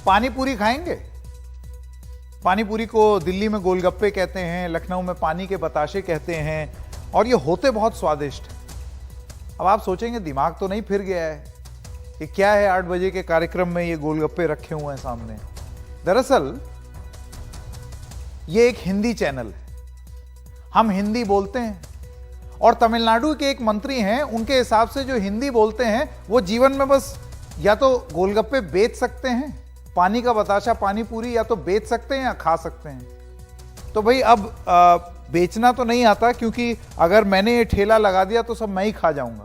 पानी पूरी खाएंगे? पानी पूरी को दिल्ली में गोलगप्पे कहते हैं, लखनऊ में पानी के बताशे कहते हैं, और ये होते बहुत स्वादिष्ट। अब आप सोचेंगे दिमाग तो नहीं फिर गया है कि क्या है 8 बजे के कार्यक्रम में ये गोलगप्पे रखे हुए हैं सामने। दरअसल ये एक हिंदी चैनल है, हम हिंदी बोलते हैं, और तमिलनाडु के एक मंत्री हैं, उनके हिसाब से जो हिंदी बोलते हैं वो जीवन में बस या तो गोलगप्पे बेच सकते हैं, पानी का बताशा पानी पूरी या तो बेच सकते हैं या खा सकते हैं। तो भाई अब बेचना तो नहीं आता, क्योंकि अगर मैंने ये ठेला लगा दिया तो सब मैं ही खा जाऊंगा।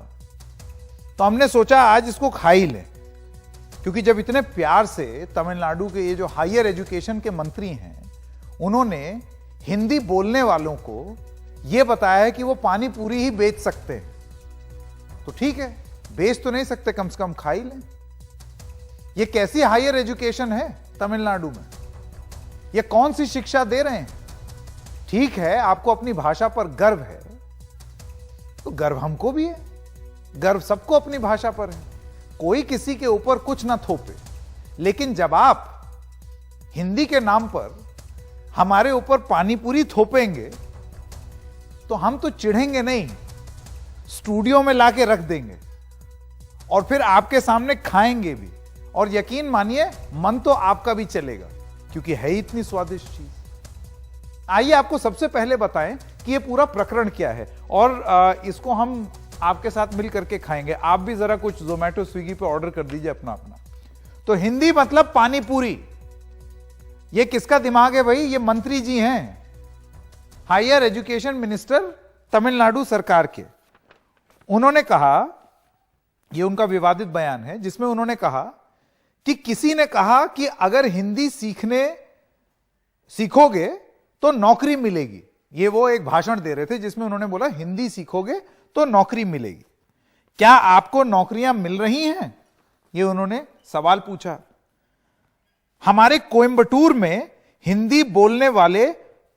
तो हमने सोचा आज इसको खा ही लें, क्योंकि जब इतने प्यार से तमिलनाडु के ये जो हायर एजुकेशन के मंत्री हैं, उन्होंने हिंदी बोलने वालों को ये बताया है कि वो पानी पूरी ही बेच सकते हैं, तो ठीक है, बेच तो नहीं सकते, कम से कम खा ही लें। ये कैसी हायर एजुकेशन है तमिलनाडु में? ये कौन सी शिक्षा दे रहे हैं? ठीक है, आपको अपनी भाषा पर गर्व है, तो गर्व हमको भी है, गर्व सबको अपनी भाषा पर है, कोई किसी के ऊपर कुछ ना थोपे। लेकिन जब आप हिंदी के नाम पर हमारे ऊपर पानी पूरी थोपेंगे तो हम तो चिढ़ेंगे नहीं, स्टूडियो में लाके रख देंगे और फिर आपके सामने खाएंगे भी, और यकीन मानिए मन तो आपका भी चलेगा, क्योंकि है इतनी स्वादिष्ट चीज। आइए आपको सबसे पहले बताएं कि ये पूरा प्रकरण क्या है, और इसको हम आपके साथ मिल करके खाएंगे। आप भी जरा कुछ जोमेटो स्विगी पे ऑर्डर कर दीजिए अपना अपना। तो हिंदी मतलब पानी पूरी, ये किसका दिमाग है भाई? ये मंत्री जी हैं, हायर एजुकेशन मिनिस्टर तमिलनाडु सरकार के। उन्होंने कहा, ये उनका विवादित बयान है, जिसमें उन्होंने कहा कि किसी ने कहा कि अगर हिंदी सीखोगे तो नौकरी मिलेगी। ये वो एक भाषण दे रहे थे जिसमें उन्होंने बोला हिंदी सीखोगे तो नौकरी मिलेगी। क्या आपको नौकरियां मिल रही हैं? ये उन्होंने सवाल पूछा। हमारे कोयंबटूर में हिंदी बोलने वाले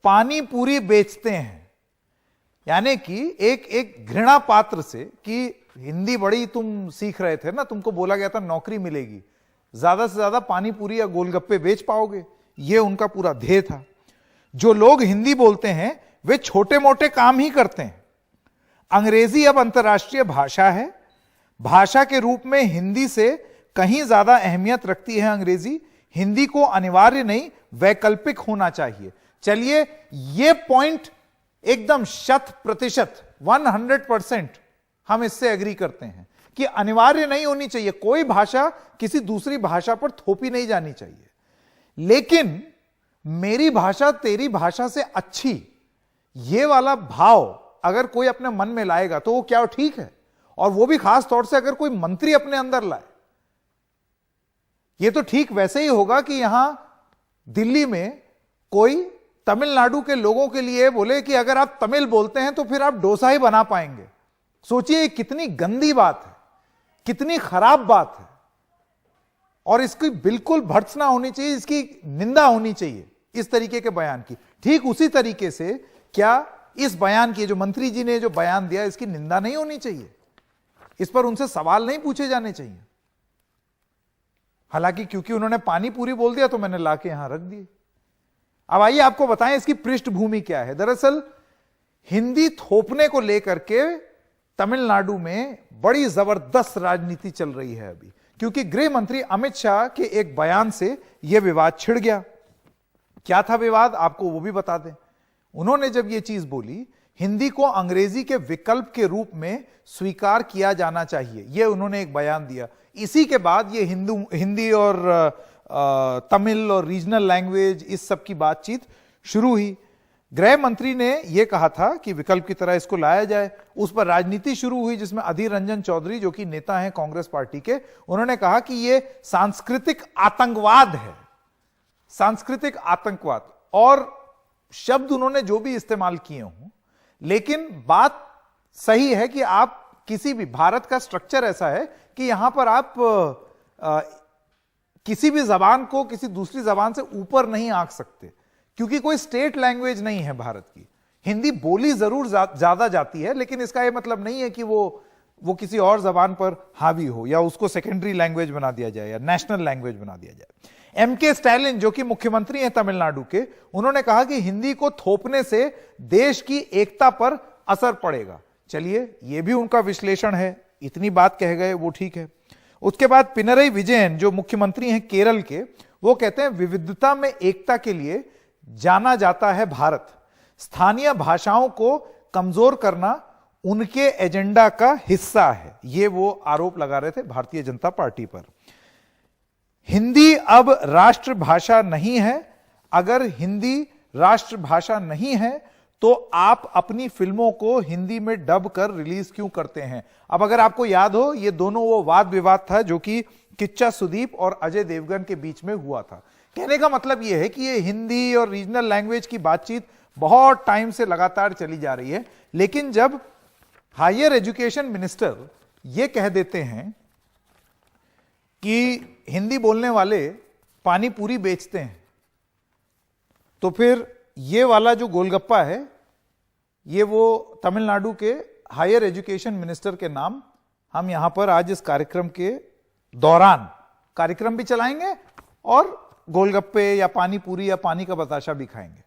पानी पूरी बेचते हैं, यानी कि एक घृणा पात्र से कि हिंदी बड़ी तुम सीख रहे थे ना, तुमको बोला गया था नौकरी मिलेगी, ज्यादा से ज्यादा पानी पूरी या गोलगप्पे बेच पाओगे, यह उनका पूरा ध्येय था। जो लोग हिंदी बोलते हैं वे छोटे मोटे काम ही करते हैं। अंग्रेजी अब अंतर्राष्ट्रीय भाषा है, भाषा के रूप में हिंदी से कहीं ज्यादा अहमियत रखती है अंग्रेजी। हिंदी को अनिवार्य नहीं, वैकल्पिक होना चाहिए। चलिए, यह पॉइंट एकदम 100% 100% हम इससे एग्री करते हैं कि अनिवार्य नहीं होनी चाहिए, कोई भाषा किसी दूसरी भाषा पर थोपी नहीं जानी चाहिए। लेकिन मेरी भाषा तेरी भाषा से अच्छी, यह वाला भाव अगर कोई अपने मन में लाएगा तो वो क्या ठीक है, और वो भी खास तौर से अगर कोई मंत्री अपने अंदर लाए। ये तो ठीक वैसे ही होगा कि यहां दिल्ली में कोई तमिलनाडु के लोगों के लिए बोले कि अगर आप तमिल बोलते हैं तो फिर आप डोसा ही बना पाएंगे। सोचिए कितनी गंदी बात है, कितनी खराब बात है, और इसकी बिल्कुल भर्त्सना होनी चाहिए, इसकी निंदा होनी चाहिए इस तरीके के बयान की। ठीक उसी तरीके से क्या इस बयान की, जो मंत्री जी ने जो बयान दिया, इसकी निंदा नहीं होनी चाहिए, इस पर उनसे सवाल नहीं पूछे जाने चाहिए। हालांकि क्योंकि उन्होंने पानी पूरी बोल दिया तो मैंने लाके यहां रख दिए। अब आइए आपको बताएं इसकी पृष्ठभूमि क्या है। दरअसल हिंदी थोपने को लेकर के तमिलनाडु में बड़ी जबरदस्त राजनीति चल रही है अभी, क्योंकि गृह मंत्री अमित शाह के एक बयान से यह विवाद छिड़ गया। क्या था विवाद, आपको वो भी बता दें। उन्होंने जब यह चीज बोली, हिंदी को अंग्रेजी के विकल्प के रूप में स्वीकार किया जाना चाहिए, यह उन्होंने एक बयान दिया। इसी के बाद ये हिंदी और तमिल और रीजनल लैंग्वेज, इस सब की बातचीत शुरू हुई। गृह मंत्री ने यह कहा था कि विकल्प की तरह इसको लाया जाए। उस पर राजनीति शुरू हुई, जिसमें अधीर रंजन चौधरी, जो कि नेता हैं कांग्रेस पार्टी के, उन्होंने कहा कि यह सांस्कृतिक आतंकवाद है, सांस्कृतिक आतंकवाद, और शब्द उन्होंने जो भी इस्तेमाल किए हों, लेकिन बात सही है कि आप किसी भी, भारत का स्ट्रक्चर ऐसा है कि यहां पर आप किसी भी जबान को किसी दूसरी जबान से ऊपर नहीं आंक सकते, क्योंकि कोई स्टेट लैंग्वेज नहीं है भारत की। हिंदी बोली जरूर ज्यादा जाती है, लेकिन इसका यह मतलब नहीं है कि वो वो किसी और जबान पर हावी हो या उसको सेकेंडरी लैंग्वेज बना दिया जाए या नेशनल लैंग्वेज बना दिया जाए। एमके स्टैलिन जो कि मुख्यमंत्री हैं तमिलनाडु के, उन्होंने कहा कि हिंदी को थोपने से देश की एकता पर असर पड़ेगा। चलिए, यह भी उनका विश्लेषण है, इतनी बात कह गए वो ठीक है। उसके बाद पिनरई विजयन जो मुख्यमंत्री हैं केरल के, वो कहते हैं विविधता में एकता के लिए जाना जाता है भारत, स्थानीय भाषाओं को कमजोर करना उनके एजेंडा का हिस्सा है। ये वो आरोप लगा रहे थे भारतीय जनता पार्टी पर। हिंदी अब राष्ट्रभाषा नहीं है। अगर हिंदी राष्ट्रभाषा नहीं है तो आप अपनी फिल्मों को हिंदी में डब कर रिलीज क्यों करते हैं? अब अगर आपको याद हो, ये दोनों वो वाद विवाद था जो कि किच्चा सुदीप और अजय देवगन के बीच में हुआ था। कहने का मतलब यह है कि ये हिंदी और रीजनल लैंग्वेज की बातचीत बहुत टाइम से लगातार चली जा रही है, लेकिन जब हायर एजुकेशन मिनिस्टर ये कह देते हैं कि हिंदी बोलने वाले पानी पूरी बेचते हैं, तो फिर ये वाला जो गोलगप्पा है ये वो तमिलनाडु के हायर एजुकेशन मिनिस्टर के नाम हम यहां पर आज इस कार्यक्रम के दौरान कार्यक्रम भी चलाएंगे और गोलगप्पे या पानी पूरी या पानी का बताशा भी खाएंगे।